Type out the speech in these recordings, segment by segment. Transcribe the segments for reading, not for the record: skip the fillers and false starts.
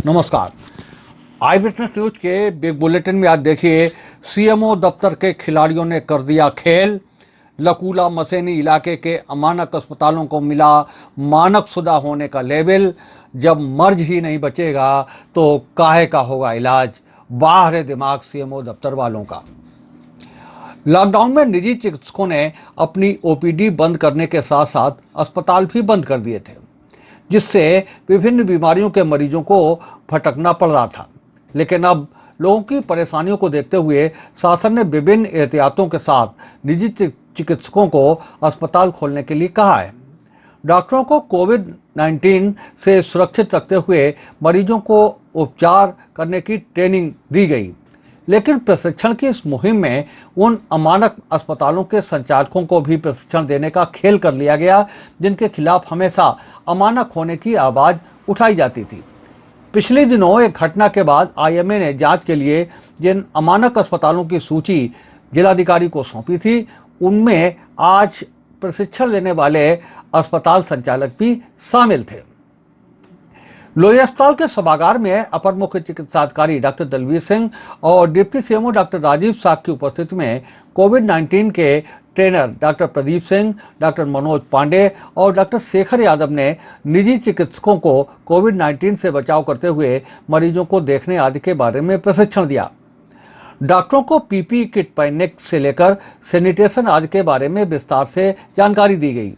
नमस्कार। आई witness news के big bulletin में आज देखिए, सीएमओ दफ्तर के खिलाड़ियों ने कर दिया खेल। लकूला मसेनी इलाके के अमानक अस्पतालों को मिला मानक शुदा होने का लेबल। जब मर्ज ही नहीं बचेगा तो काहे का होगा इलाज। बाहर है दिमाग सीएमओ दफ्तर वालों का। लॉकडाउन में निजी चिकित्सकों ने अपनी ओपीडी बंद करने के साथ साथ अस्पताल भी बंद कर दिए थे, जिससे विभिन्न बीमारियों के मरीजों को भटकना पड़ रहा था। लेकिन अब लोगों की परेशानियों को देखते हुए शासन ने विभिन्न एहतियातों के साथ निजी चिकित्सकों को अस्पताल खोलने के लिए कहा है। डॉक्टरों को कोविड-19 से सुरक्षित रखते हुए मरीजों को उपचार करने की ट्रेनिंग दी गई। लेकिन प्रशिक्षण की इस मुहिम में उन अमानक अस्पतालों के संचालकों को भी प्रशिक्षण देने का खेल कर लिया गया, जिनके खिलाफ हमेशा अमानक होने की आवाज उठाई जाती थी। पिछले दिनों एक घटना के बाद आईएमए ने जांच के लिए जिन अमानक अस्पतालों की सूची जिलाधिकारी को सौंपी थी, उनमें आज प्रशिक्षण लेने वाले अस्पताल संचालक भी शामिल थे। लोही अस्पताल के सभागार में अपर मुख्य चिकित्सा अधिकारी डॉक्टर दलवीर सिंह और डिप्टी सीएमओ डॉक्टर राजीव साग की उपस्थिति में कोविड-19 के trainer doctor Pradeep Singh, doctor Manoj Pandey और डॉक्टर शेखर यादव ने निजी चिकित्सकों को कोविड-19 से बचाव करते हुए मरीजों को देखने आदि के बारे में प्रशिक्षण दिया। डॉक्टरों को पीपीई किट पहनने से लेकर सैनिटेशन आदि के बारे में विस्तार से जानकारी दी गई।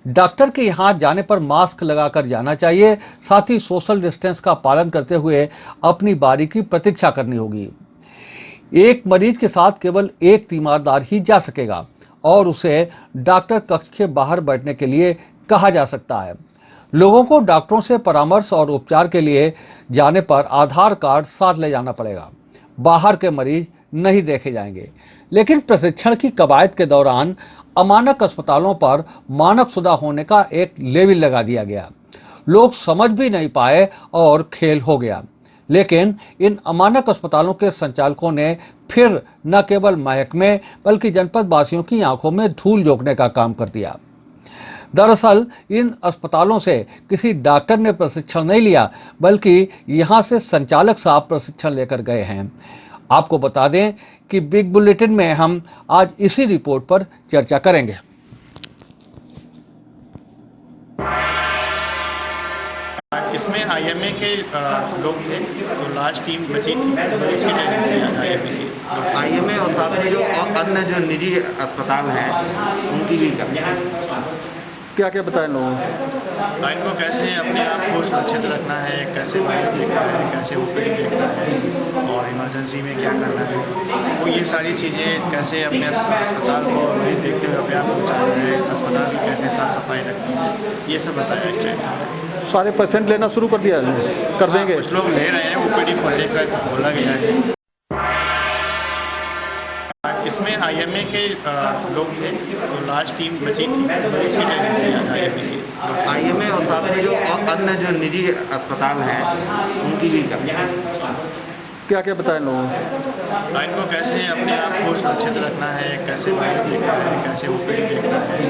डॉक्टर के यहाँ जाने पर मास्क लगाकर जाना चाहिए, साथ ही सोशल डिस्टेंस का पालन करते हुए अपनी बारी की प्रतीक्षा करनी होगी। एक मरीज के साथ केवल एक तीमारदार ही जा सकेगा और उसे डॉक्टर कक्ष के बाहर बैठने के लिए कहा जा सकता है। लोगों को डॉक्टरों से परामर्श और उपचार के लिए जाने पर आधार कार्ड साथ ले जाना पड़ेगा। बाहर के मरीज नहीं देखे जाएंगे। लेकिन प्रशिक्षण की कवायद के दौरान अमानक अस्पतालों पर मानक शुदा होने का एक लेबल लगा दिया गया। लोग समझ भी नहीं पाए और खेल हो गया। लेकिन इन अमानक अस्पतालों के संचालकों ने फिर न केवल महकमे बल्कि जनपद वासियों की आंखों में धूल झोंकने का काम कर दिया। दरअसल इन अस्पतालों से किसी डॉक्टर ने प्रशिक्षण नहीं लिया, बल्कि यहाँ से संचालक साहब प्रशिक्षण लेकर गए हैं। आपको बता दें कि बिग बुलेटिन में हम आज इसी रिपोर्ट पर चर्चा करेंगे। इसमें आईएमए के लोग थे, जो लास्ट टीम बची थी उसकी ट्रेनिंग थी आज आईएमए की। आईएमए और साथ में जो अन्य जो निजी अस्पताल हैं उनकी भी करनी है। क्या क्या बताएं लोगों को इनको कैसे अपने आप को सुरक्षित रखना है, कैसे मरीज देखना है, कैसे ओपीडी देखना है और इमरजेंसी में क्या करना है। तो ये सारी चीज़ें कैसे अपने अस्पताल को मरीज देखते हुए अपने आप को बचाना है, अस्पताल की कैसे साफ़ सफाई रखनी है, ये सब बताया इस ट्रेनिंग में। सारे पेशेंट लेना शुरू कर दिया कर देंगे। कुछ लोग ले रहे हैं, ओपीडी खोलने का बोला गया है। इसमें आईएमए के लोग थे, जो लास्ट टीम बची थी उसकी ट्रेनिंग थी आज आईएमए की। आईएमए और साथ में जो अन्य जो निजी अस्पताल हैं उनकी भी करनी है। क्या क्या बताएं लोगों को इनको कैसे अपने आप को सुरक्षित रखना है, कैसे मरीज देखना है, कैसे ओपीडी देखना है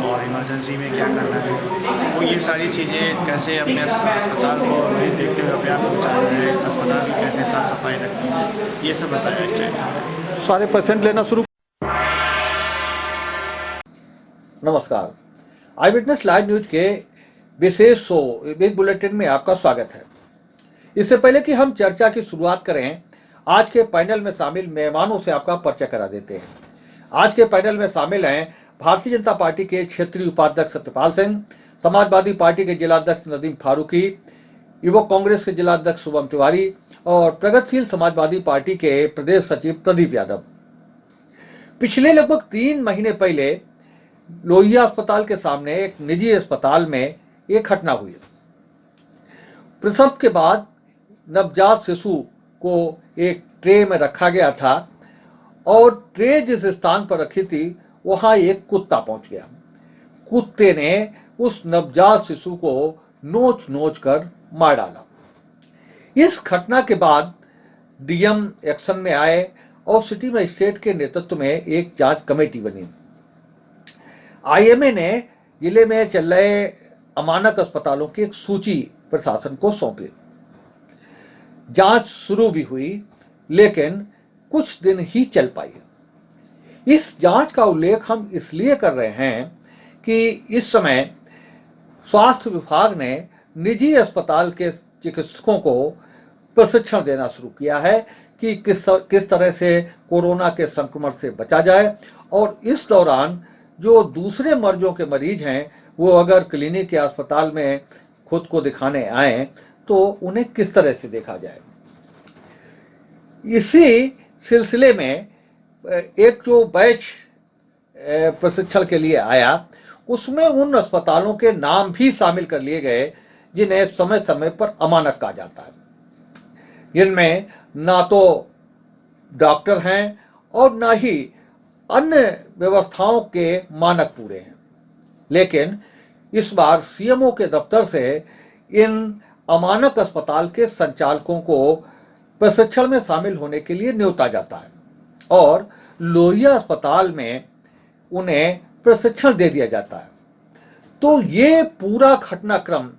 और इमरजेंसी में क्या करना है। तो ये सारी चीज़ें कैसे अपने अस्पताल को मरीज देखते हुए अपने आप को बचाना है, अस्पताल की कैसे साफ़ सफाई रखनी है, ये सब बताया इस ट्रेनिंग में। सारे पेशेंट लेना शुरू। नमस्कार, आई विटनेस लाइव न्यूज के विशेष शो बिग बुलेटिन में आपका स्वागत है। इससे पहले कि हम चर्चा की शुरुआत करें, आज के पैनल में शामिल मेहमानों से आपका परिचय करा देते हैं। आज के पैनल में शामिल हैं भारतीय जनता पार्टी के क्षेत्रीय उपाध्यक्ष सत्यपाल सिंह, समाजवादी पार्टी के जिलाध्यक्ष नदीम फारूकी, युवक कांग्रेस के जिलाध्यक्ष शुभम तिवारी और प्रगतिशील समाजवादी पार्टी के प्रदेश सचिव प्रदीप यादव। पिछले लगभग 3 महीने पहले लोहिया अस्पताल के सामने एक निजी अस्पताल में एक घटना हुई। प्रसव के बाद नवजात शिशु को एक ट्रे में रखा गया था और ट्रे जिस स्थान पर रखी थी वहां एक कुत्ता पहुंच गया। कुत्ते ने उस नवजात शिशु को नोच नोच कर मार डाला। इस घटना के बाद डीएम एक्शन में आए और सिटी मजिस्ट्रेट के नेतृत्व में एक जांच कमेटी बनी। आईएमए ने जिले में चल रहे अमानक अस्पतालों की एक सूची प्रशासन को सौंपी। जांच शुरू भी हुई, लेकिन कुछ दिन ही चल पाई। इस जांच का उल्लेख हम इसलिए कर रहे हैं कि इस समय स्वास्थ्य विभाग ने निजी अस्पताल के चिकित्सकों को प्रशिक्षण देना शुरू किया है कि किस तरह से कोरोना के संक्रमण से बचा जाए, और इस दौरान जो दूसरे मर्जों के मरीज हैं वो अगर क्लिनिक या अस्पताल में खुद को दिखाने आए तो उन्हें किस तरह से देखा जाए। इसी सिलसिले में एक जो बैच प्रशिक्षण के लिए आया उसमें उन अस्पतालों के नाम भी शामिल कर लिए गए जिन्हें समय समय पर अमानक कहा जाता है, जिनमें ना तो डॉक्टर हैं और ना ही अन्य व्यवस्थाओं के मानक पूरे हैं। लेकिन इस बार सीएमओ के दफ्तर से इन अमानक अस्पताल के संचालकों को प्रशिक्षण में शामिल होने के लिए न्योता जाता है और लोहिया अस्पताल में उन्हें प्रशिक्षण दे दिया जाता है। तो ये पूरा घटनाक्रम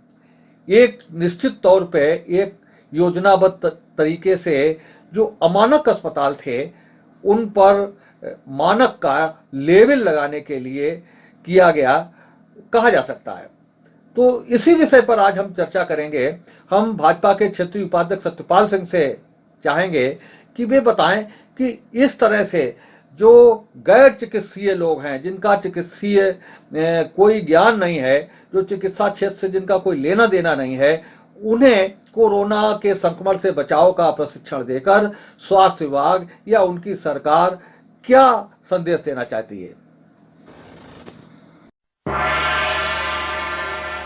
एक निश्चित तौर पे एक योजनाबद्ध तरीके से जो अमानक अस्पताल थे उन पर मानक का लेवल लगाने के लिए किया गया कहा जा सकता है। तो इसी विषय पर आज हम चर्चा करेंगे। हम भाजपा के क्षेत्रीय उपाध्यक्ष सत्यपाल सिंह से चाहेंगे कि वे बताएं कि इस तरह से जो गैर चिकित्सीय लोग हैं, जिनका चिकित्सीय कोई ज्ञान नहीं है, जो चिकित्सा क्षेत्र से जिनका कोई लेना देना नहीं है, उन्हें कोरोना के संक्रमण से बचाव का प्रशिक्षण देकर स्वास्थ्य विभाग या उनकी सरकार क्या संदेश देना चाहती है।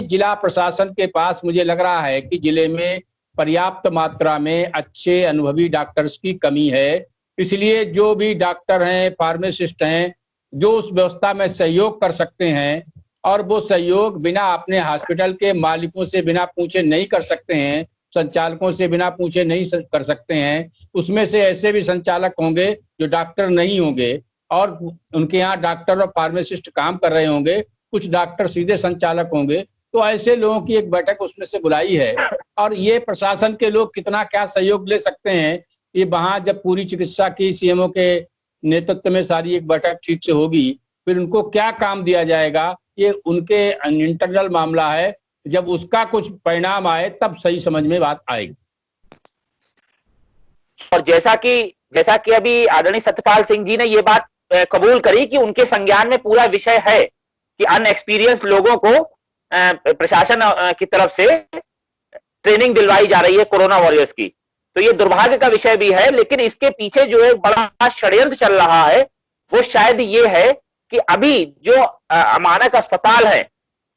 जिला प्रशासन के पास मुझे लग रहा है कि जिले में पर्याप्त मात्रा में अच्छे अनुभवी डॉक्टर्स की कमी है। इसलिए जो भी डॉक्टर हैं, फार्मासिस्ट हैं, जो उस व्यवस्था में सहयोग कर सकते हैं और वो सहयोग बिना अपने हॉस्पिटल के मालिकों से बिना पूछे नहीं कर सकते हैं, संचालकों से बिना पूछे नहीं कर सकते हैं। उसमें से ऐसे भी संचालक होंगे जो डॉक्टर नहीं होंगे और उनके यहाँ डॉक्टर और फार्मासिस्ट काम कर रहे होंगे, कुछ डॉक्टर सीधे संचालक होंगे। तो ऐसे लोगों की एक बैठक उसमें से बुलाई है और ये प्रशासन के लोग कितना क्या सहयोग ले सकते हैं, ये वहां जब पूरी चिकित्सा की सीएमओ के नेतृत्व में सारी एक बैठक ठीक से होगी, फिर उनको क्या काम दिया जाएगा ये उनके इंटरनल मामला है। जब उसका कुछ परिणाम आए तब सही समझ में बात आएगी। और जैसा कि अभी आदरणीय सत्यपाल सिंह जी ने ये बात कबूल करी कि उनके संज्ञान में पूरा विषय है कि अनएक्सपीरियंस लोगों को प्रशासन की तरफ से ट्रेनिंग दिलवाई जा रही है कोरोना वॉरियर्स की, तो ये दुर्भाग्य का विषय भी है। लेकिन इसके पीछे जो एक बड़ा षड्यंत्र चल रहा है वो शायद ये है कि अभी जो अमानक अस्पताल है,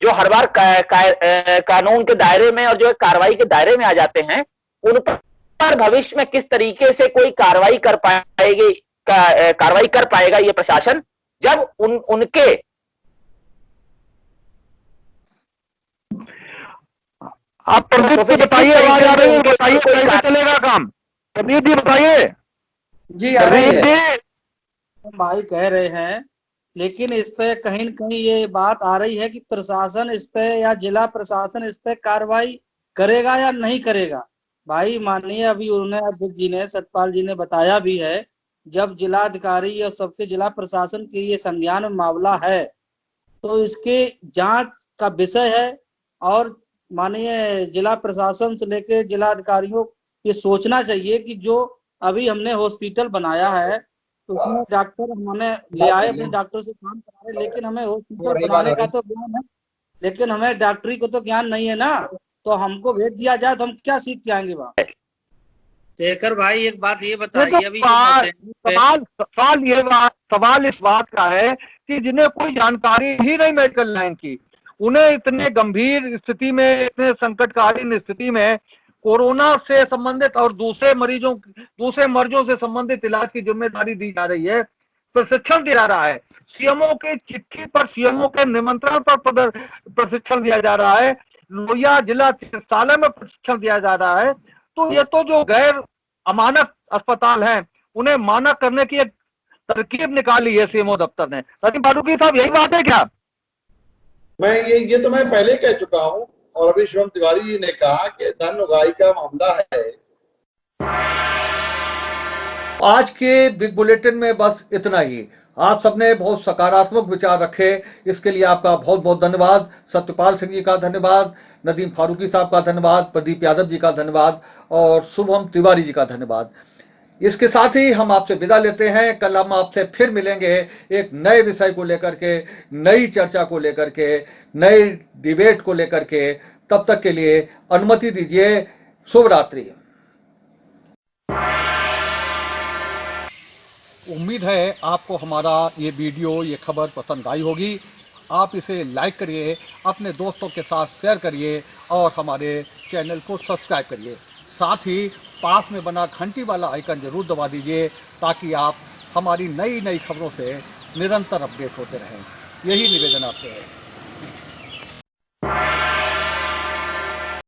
जो हर बार कानून के दायरे में और जो कार्रवाई के दायरे में आ जाते हैं, उन पर भविष्य में किस तरीके से कोई कार्रवाई कर पाएगा ये प्रशासन, जब उनके आप प्रदीप जी बताइए, आवाज आ रही है, बताइए कैसे चलेगा काम। प्रदीप जी बताइए। जी आ रही है। भाई कह रहे हैं, लेकिन इस पे कहीं न कहीं ये बात आ रही है कि प्रशासन इस पे या जिला प्रशासन इस पे कार्रवाई करेगा या नहीं करेगा। भाई माननीय अभी उन्होंने अध्यक्ष जी ने, सतपाल जी ने बताया भी है, जब जिलाधिकारी और सबके जिला प्रशासन के ये संज्ञान में मामला है तो इसके जांच का विषय है और माननीय जिला प्रशासन से लेकर जिला अधिकारियों ये सोचना चाहिए कि जो अभी हमने हॉस्पिटल बनाया है तो उसमें डॉक्टर हमने ले आए, अपने डॉक्टर से काम करा रहे, लेकिन हमें हॉस्पिटल बनाने का तो ज्ञान है, लेकिन हमें डॉक्टरी को तो ज्ञान नहीं है ना। तो हमको भेज दिया जाए तो हम क्या सीख के आएंगे वहाँ। शेखर भाई एक बात ये बताइए, अभी सवाल इस बात का है कि जिन्हें कोई जानकारी ही नहीं मेडिकल लाइन की, उन्हें इतने गंभीर स्थिति में, इतने संकटकालीन स्थिति में कोरोना से संबंधित और दूसरे मरीजों से संबंधित इलाज की जिम्मेदारी दी जा रही है, प्रशिक्षण दिया जा रहा है। सीएमओ के चिट्ठी पर, सीएमओ के निमंत्रण पर प्रशिक्षण दिया जा रहा है, लोहिया जिला चिकित्सालय में प्रशिक्षण दिया जा रहा है। तो ये तो जो गैर अमानक अस्पताल हैं उन्हें मानक करने की एक तरकीब निकाली है सीएमओ दफ्तर ने। सचिन फारूकी साहब, यही बात है क्या? मैं ये तो मैं पहले कह चुका हूं और अभी शिवम तिवारी जी ने कहा कि धन उगाही का मामला है आज के बिग बुलेटिन में बस इतना ही। आप सबने बहुत सकारात्मक विचार रखे, इसके लिए आपका बहुत बहुत धन्यवाद। सत्यपाल सिंह जी का धन्यवाद, नदीम फारूकी साहब का धन्यवाद, प्रदीप यादव जी का धन्यवाद और शुभम तिवारी जी का धन्यवाद। इसके साथ ही हम आपसे विदा लेते हैं। कल हम आपसे फिर मिलेंगे एक नए विषय को लेकर के, नई चर्चा को लेकर के, नए डिबेट को लेकर के। तब तक के लिए अनुमति दीजिए। शुभ रात्रि। उम्मीद है आपको हमारा ये वीडियो, ये खबर पसंद आई होगी। आप इसे लाइक करिए, अपने दोस्तों के साथ शेयर करिए और हमारे चैनल को सब्सक्राइब करिए। साथ ही पास में बना घंटी वाला आइकन जरूर दबा दीजिए ताकि आप हमारी नई नई खबरों से निरंतर अपडेट होते रहें। यही निवेदन आपसे है।